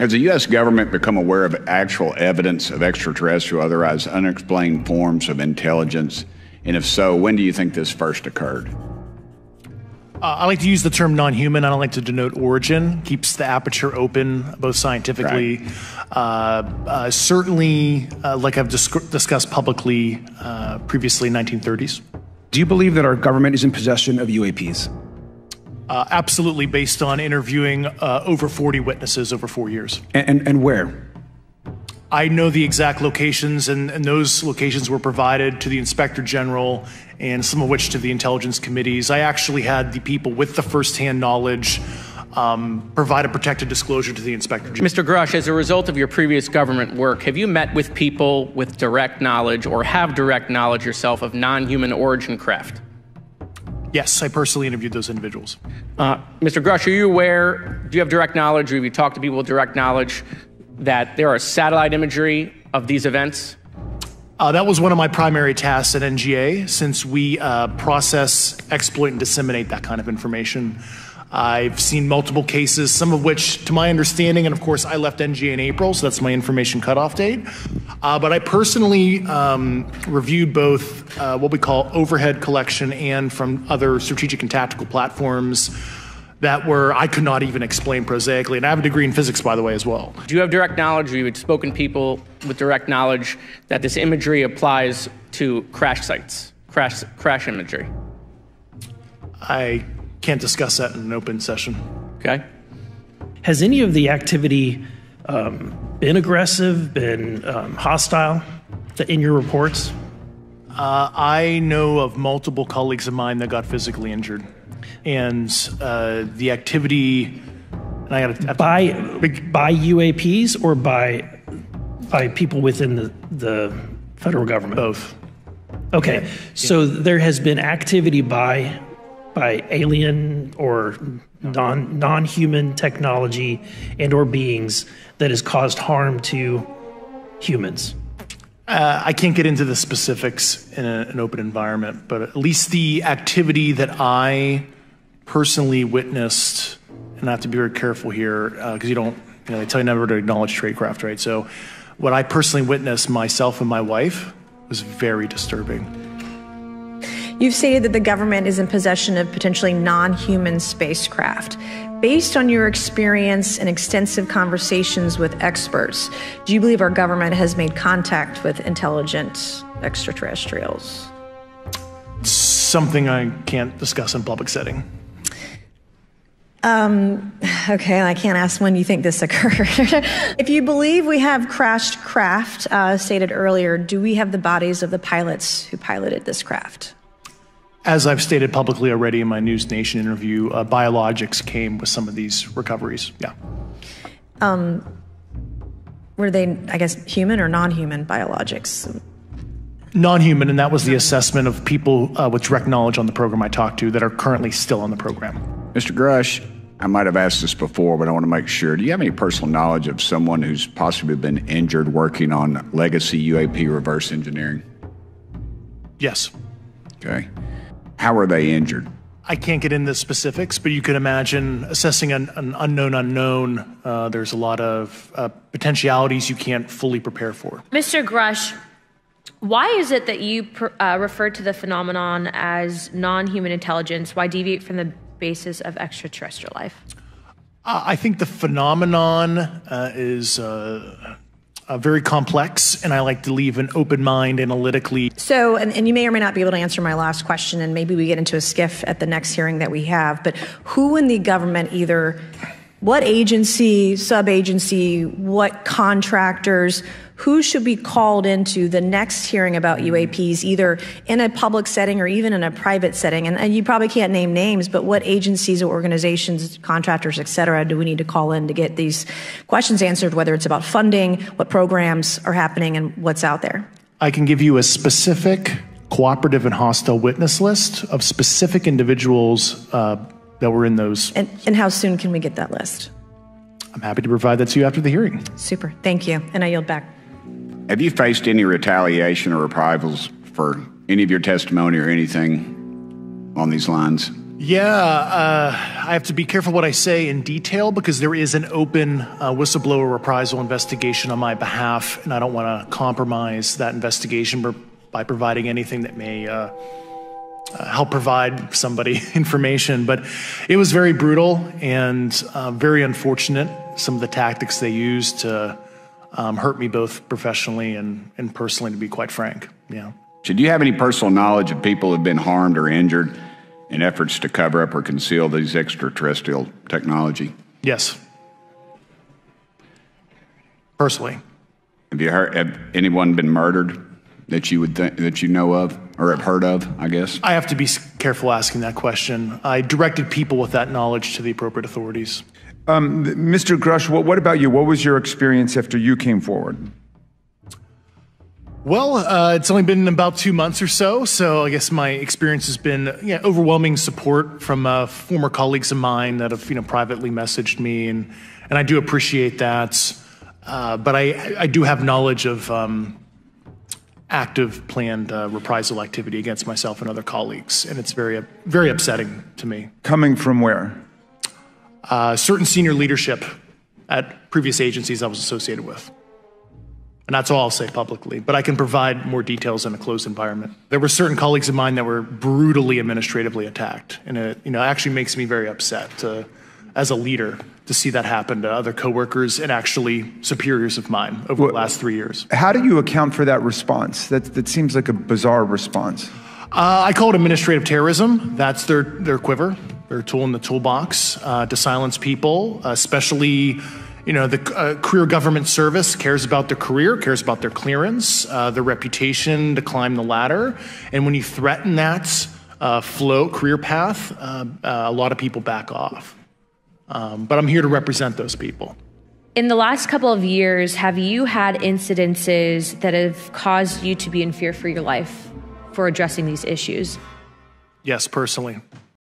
Has the U.S. government become aware of actual evidence of extraterrestrial, otherwise unexplained forms of intelligence? And if so, when do you think this first occurred? I like to use the term non-human. I don't like to denote origin. Keeps the aperture open, both scientifically. Right. Certainly, like I've discussed publicly previously, 1930s. Do you believe that our government is in possession of UAPs? Absolutely, based on interviewing over 40 witnesses over 4 years. And where? I know the exact locations, and those locations were provided to the Inspector General and some of which to the intelligence committees. I actually had the people with the firsthand knowledge provide a protected disclosure to the Inspector General. Mr. Grusch, as a result of your previous government work, have you met with people with direct knowledge or have direct knowledge yourself of non-human origin craft? Yes, I personally interviewed those individuals. Mr. Grusch, are you aware, do you have direct knowledge, or have you talked to people with direct knowledge that there are satellite imagery of these events? That was one of my primary tasks at NGA, since we process, exploit, and disseminate that kind of information. I've seen multiple cases, some of which, to my understanding, and of course I left NGA in April, so that's my information cutoff date. But I personally reviewed both what we call overhead collection and from other strategic and tactical platforms that I could not even explain prosaically. And I have a degree in physics, by the way, as well. Do you have direct knowledge, or you had spoken to people with direct knowledge that this imagery applies to crash sites, crash imagery? I can't discuss that in an open session. Okay. Has any of the activity been aggressive, been hostile in your reports? I know of multiple colleagues of mine that got physically injured. And the activity, and I got by UAPs or by people within the federal government? Both. Okay, so there has been activity by alien or non-human technology and or beings that has caused harm to humans. I can't get into the specifics in an open environment, but at least the activity that I personally witnessed, and I have to be very careful here because they tell you never to acknowledge tradecraft, right? So what I personally witnessed myself and my wife was very disturbing. You've stated that the government is in possession of potentially non-human spacecraft. Based on your experience and extensive conversations with experts, do you believe our government has made contact with intelligent extraterrestrials? Something I can't discuss in public setting. Okay, I can't ask when you think this occurred. If you believe we have crashed craft, stated earlier, do we have the bodies of the pilots who piloted this craft? As I've stated publicly already in my News Nation interview, biologics came with some of these recoveries, yeah. Were they, I guess, human or non-human biologics? Non-human, and that was the assessment of people with direct knowledge on the program I talked to that are currently still on the program. Mr. Grusch, I might have asked this before, but I want to make sure. Do you have any personal knowledge of someone who's possibly been injured working on legacy UAP reverse engineering? Yes. Okay. How were they injured? I can't get into specifics, but you can imagine assessing an unknown unknown. There's a lot of potentialities you can't fully prepare for. Mr. Grusch, why is it that you refer to the phenomenon as non-human intelligence? Why deviate from the basis of extraterrestrial life? I think the phenomenon is very complex, and I like to leave an open mind analytically. So, and you may or may not be able to answer my last question, and maybe we get into a skiff at the next hearing that we have, but who in the government, either what agency, sub-agency, what contractors, who should be called into the next hearing about UAPs, either in a public setting or even in a private setting? And you probably can't name names, but what agencies or organizations, contractors, et cetera, do we need to call in to get these questions answered, whether it's about funding, what programs are happening, and what's out there? I can give you a specific cooperative and hostile witness list of specific individuals that were in those. And how soon can we get that list? I'm happy to provide that to you after the hearing. Super. Thank you. And I yield back. Have you faced any retaliation or reprisals for any of your testimony or anything on these lines? I have to be careful what I say in detail because there is an open whistleblower reprisal investigation on my behalf, and I don't want to compromise that investigation by providing anything that may help provide somebody information. But it was very brutal and very unfortunate, some of the tactics they used to hurt me both professionally and personally, to be quite frank. Yeah. Do you have any personal knowledge of people who have been harmed or injured in efforts to cover up or conceal these extraterrestrial technology? Yes. Personally. Have anyone been murdered that you would think, that you know of or have heard of, I guess? I have to be careful asking that question. I directed people with that knowledge to the appropriate authorities. Mr. Grusch, what about you? What was your experience after you came forward? Well, it's only been about 2 months or so I guess my experience has been overwhelming support from former colleagues of mine that have privately messaged me, and I do appreciate that. But I do have knowledge of active planned reprisal activity against myself and other colleagues, and it's very, very upsetting to me. Coming from where? Certain senior leadership at previous agencies I was associated with. And that's all I'll say publicly, but I can provide more details in a closed environment. There were certain colleagues of mine that were brutally administratively attacked, and it actually makes me very upset as a leader to see that happen to other coworkers and actually superiors of mine over the last 3 years. How do you account for that response? That seems like a bizarre response. I call it administrative terrorism. That's their quiver, their tool in the toolbox to silence people, especially the career government service cares about their career, cares about their clearance, their reputation to climb the ladder. And when you threaten that career path, a lot of people back off. But I'm here to represent those people. In the last couple of years, have you had incidences that have caused you to be in fear for your life for addressing these issues? Yes, personally.